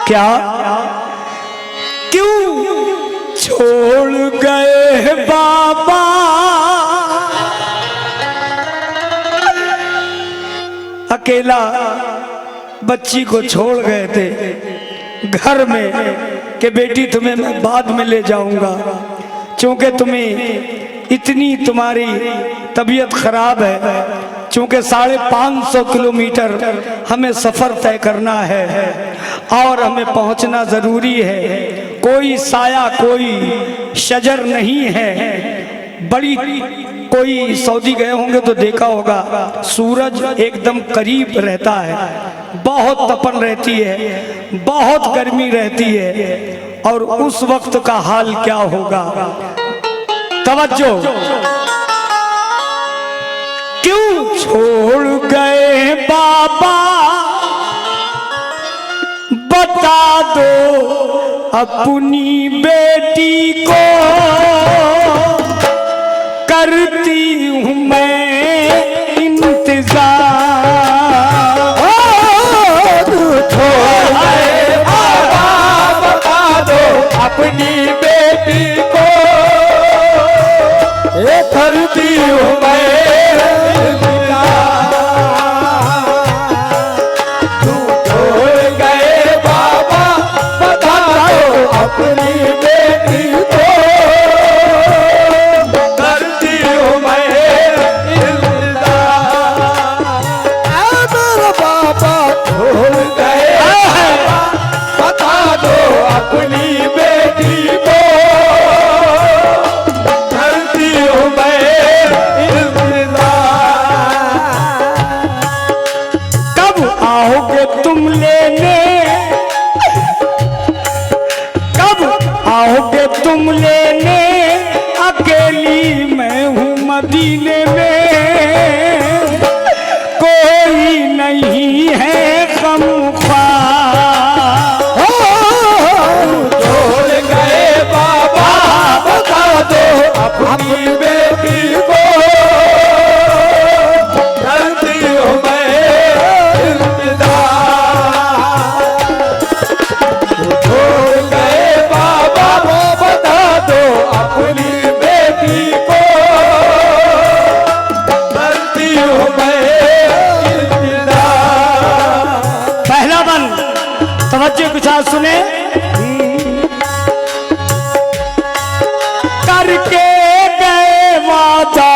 क्या क्यों छोड़ गए बाबा अकेला बच्ची को छोड़ गए थे घर में कि बेटी तुम्हें मैं बाद में ले जाऊंगा, क्योंकि तुम्हें इतनी तुम्हारी तबीयत खराब है, क्योंकि 550 किलोमीटर हमें सफ़र तय करना है और हमें पहुंचना ज़रूरी है। कोई साया कोई शजर नहीं है, बड़ी कोई सऊदी गए होंगे तो देखा होगा सूरज एकदम करीब रहता है, बहुत तपन रहती है, बहुत गर्मी रहती है, और उस वक्त का हाल क्या होगा। तवज्जो, क्यों छोड़ गए बाबा बता दो अपनी बेटी को, करती हूँ मैं इंतजार। छोड़ गए बाबा बता दो अपनी बेटी को, करती हूँ मैं छोड़ गए बाबा बता दो अपनी बेटी को, करती हूँ मैं मेरा बाबा छोड़ गए बता दो अपनी बेटी को, करती हूँ मैं कब आओगे तुम लेने, कब आओगे तुम लेने, अकेली मैं हूँ मदीने में, कोई नहीं है गमख्वार। छोड़ गए बाबा बता दो अपनी बेटी को, करती हूँ मैं इंतजार। छोड़ गए बाबा बता दो अपनी बेटी को, करती हूँ मैं इंतजार। पहला बंद तवज्जो के साथ सुने। करके गए वादा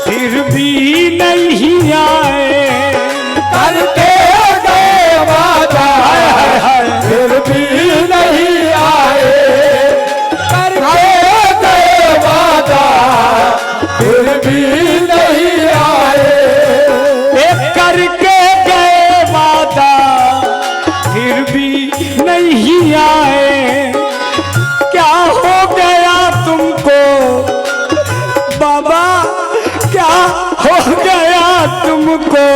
फिर भी नहीं आए, करके गए वादा फिर भी नहीं आए, करके गए वादा फिर भी नहीं आए, करके गए वादा फिर भी नहीं आए। क्या हो गया तुमको बाबा, क्या हो गया तुमको,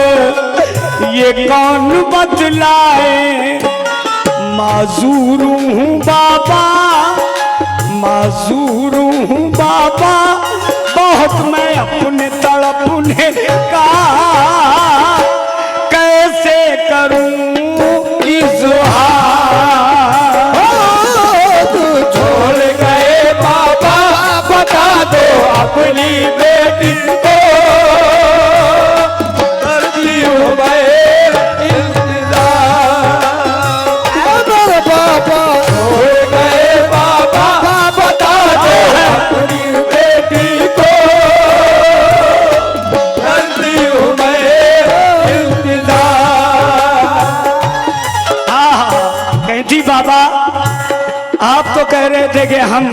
ये कौन बतलाए। माजूर हूँ बाबा, माजूर हूँ बाबा, बहुत मैं अपने तड़पने का कैसे करूं इज़हार। छोड़ गए बाबा बता दो अपनी बेटी को, करती हूँ मैं इंतजार। मेरे बाबा छोड़ गए बाबा बता दो अपनी बेटी को, करती हूँ मैं इंतजार। कहती बाबा आप तो कह रहे थे कि हम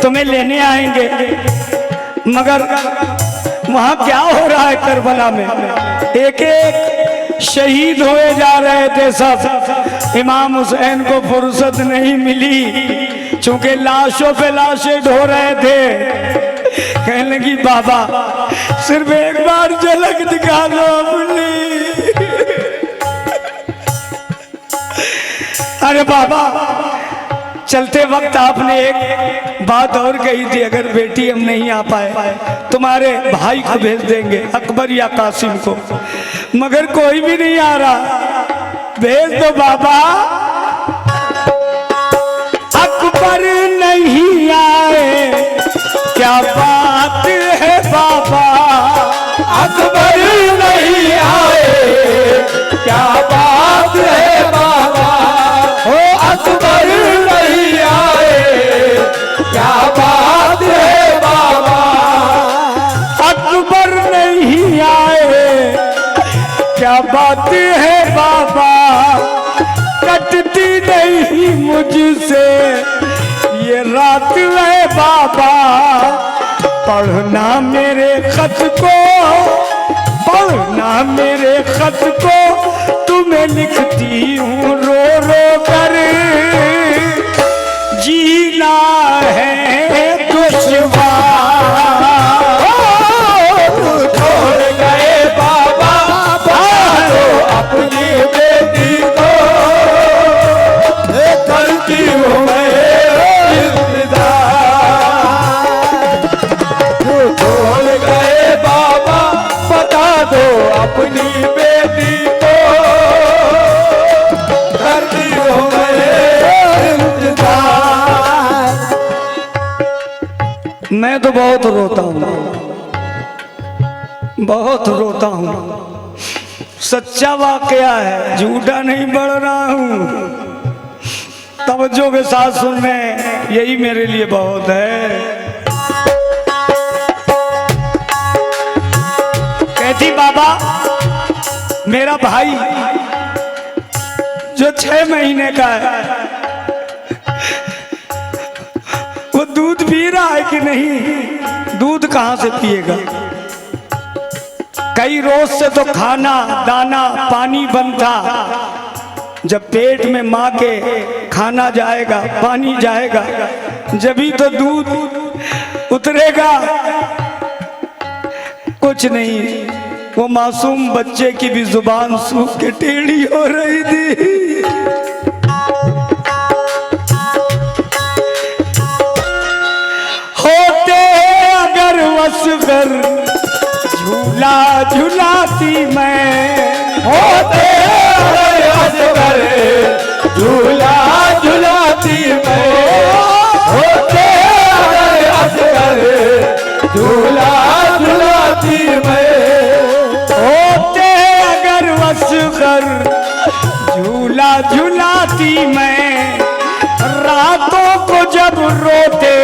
तुम्हें लेने आएंगे, मगर वहां क्या हो रहा है करबला में, एक एक शहीद हुए जा रहे थे सब। इमाम हुसैन को फुर्सत नहीं मिली, चूंकि लाशों पे लाशें ढो रहे थे। कहने लगी बाबा सिर्फ एक बार झलक दिखा दो अपनी। अरे बाबा चलते वक्त आपने एक बात और कही थी, अगर बेटी हम नहीं आ पाए तुम्हारे भाई को भेज देंगे, अकबर या कासिम को, मगर कोई भी नहीं आ रहा। भेज दो बाबा। अकबर नहीं आए, क्या बात है बाबा। अकबर नहीं आए, क्या बात है बाबा। हो अकबर नहीं आए, क्या बात है बाबा। अकबर नहीं आए, क्या बात है बाबा। कटती नहीं मुझसे ये रात है बाबा। पढ़ना मेरे खत को, पढ़ना मेरे खत को, तुम्हें लिखती हूँ रो रो कर। जीना है दुश्वार। छोड़ गए बाबा, बता दो अपनी बेटी को। करती हूँ मैं इंतजार। छोड़ गए बाबा, बता दो अपनी बेटी को। करती हूँ मैं इंतजार। मैं तो बहुत रोता हूँ, बहुत रोता हूँ। सच्चा वाकया है, झूठा नहीं बढ़ रहा हूँ। तवज्जो के साथ सुनने, यही मेरे लिए बहुत है। कहती बाबा, मेरा भाई जो 6 महीने का है, वो दूध पी रहा है कि नहीं? दूध कहाँ से पिएगा? कई रोज से तो खाना दाना पानी बंद था। जब पेट में माँ के खाना जाएगा, पानी जाएगा, जभी तो दूध उतरेगा। कुछ नहीं, वो मासूम बच्चे की भी जुबान सूख के टेढ़ी हो रही थी। होते अगर वसगर झूला झुलाती मैं। होते असगर झूला झुलाती मैं। होते असगर झूला झुलाती मैं। होते अगर वसगर झूला झुलाती मैं। रातों को जब रोते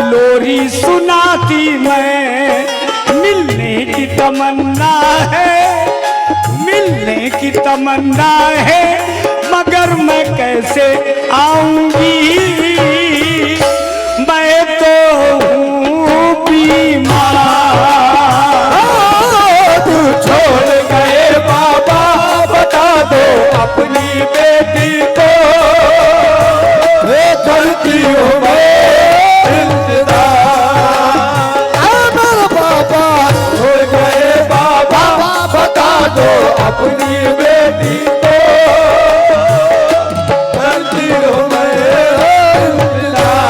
लोरी सुनाती मैं। मिलने की तमन्ना है, मिलने की तमन्ना है, मगर मैं कैसे आऊंगी। मैं तो हूँ बीमार। तू छोड़ गए बाबा, बता दो अपनी बेटी को। करती हूँ मैं इंतजार। बाबा छोड़ गए बाबा, बता दो अपनी बेटी को। करती हूँ मैं इंतजार।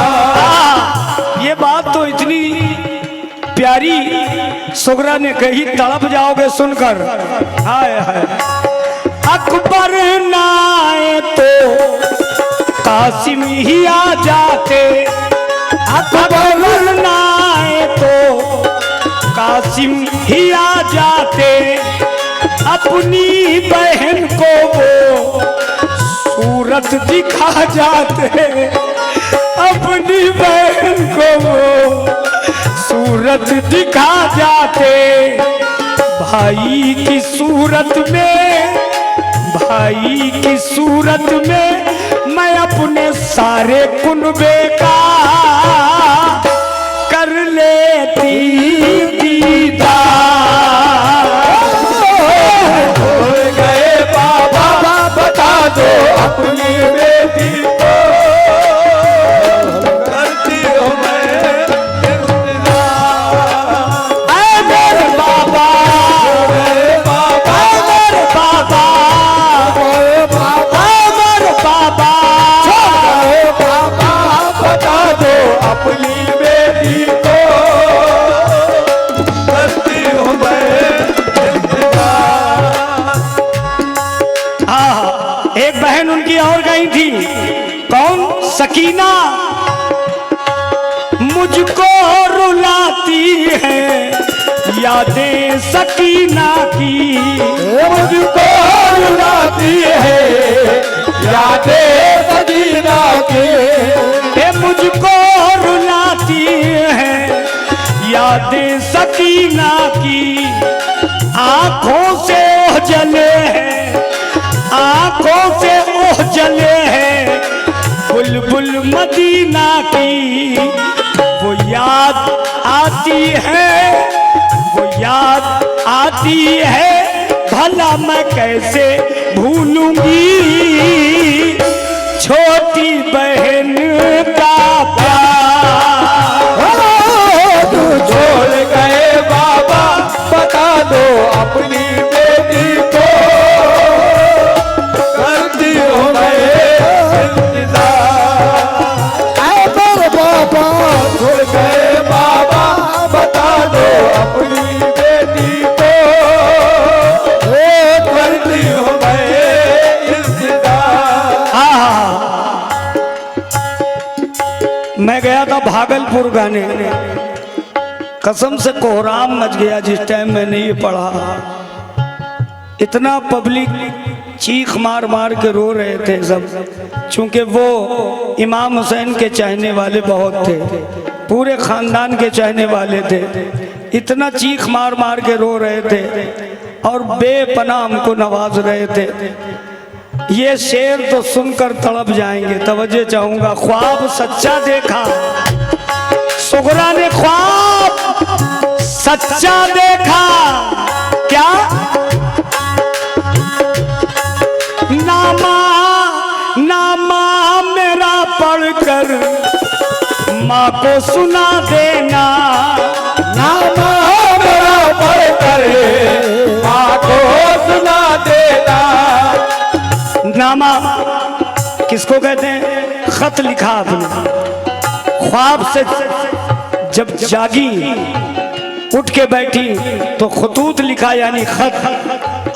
ये बात तो इतनी प्यारी सुगरा ने कही, तड़प जाओगे सुनकर। हाय हाय। अकबर ना आए तो कासिम ही आ जाते। अकबर ना आए तो कासिम ही आ जाते। अपनी बहन को वो सूरत दिखा जाते। अपनी बहन को वो सूरत दिखा जाते। भाई की सूरत में, भाई की सूरत में मैं अपने सारे कुनबे का कर लेती दीदार। छोड़ गए बाबा, बता दो अपनी बेटी को। करती हूँ मैं इंतजार। ऐ मेरे बाबा, मेरे बाबा, मेरे बाबा, मेरे बाबा, मेरे बाबा। छोड़ गए बाबा, बता दो एक बहन उनकी और गई थी, कौन? सकीना। मुझको रुलाती है यादें सकीना की, मुझको रुलाती है यादें सकीना की, मुझको रुलाती है यादें सकीना की। आंखों से ओझले है, आंखों से ओझले है बुलबुल मदीना की। वो याद आती है, वो याद आती है, भला मैं कैसे भूलूंगी छोटी बहन का प्यार। तू छोड़ गए बाबा, बता दो अपनी बेटी को, करती हो गए इंतजार। बाबा छोड़ गए बाबा, बता दो अपनी बेटी को, करती हो गए इंतजार। मैं गया था भागलपुर गाने, कसम से कोहराम मच गया जिस टाइम मैंने ये पढ़ा। इतना पब्लिक चीख मार मार के रो रहे थे सब, चूंकि वो इमाम हुसैन के चाहने वाले बहुत थे, पूरे खानदान के चाहने वाले थे। इतना चीख मार मार के रो रहे थे और बेपनाह हमको नवाज रहे थे। ये शेर तो सुनकर तड़प जाएंगे, तवज्जो चाहूंगा। ख्वाब सच्चा देखा, सुगरा ने ख्वाब सच्चा देखा, क्या? नामा नामा मेरा पढ़कर माँ को सुना देना, नामा मेरा पढ़कर माँ को सुना देना। नामा किसको कहते हैं? खत लिखा आपने, ख्वाब से जब जागी उठ के बैठी तो खतूत लिखा यानी खत,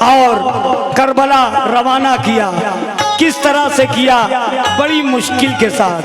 और करबला रवाना किया। किस तरह से किया? बड़ी मुश्किल के साथ।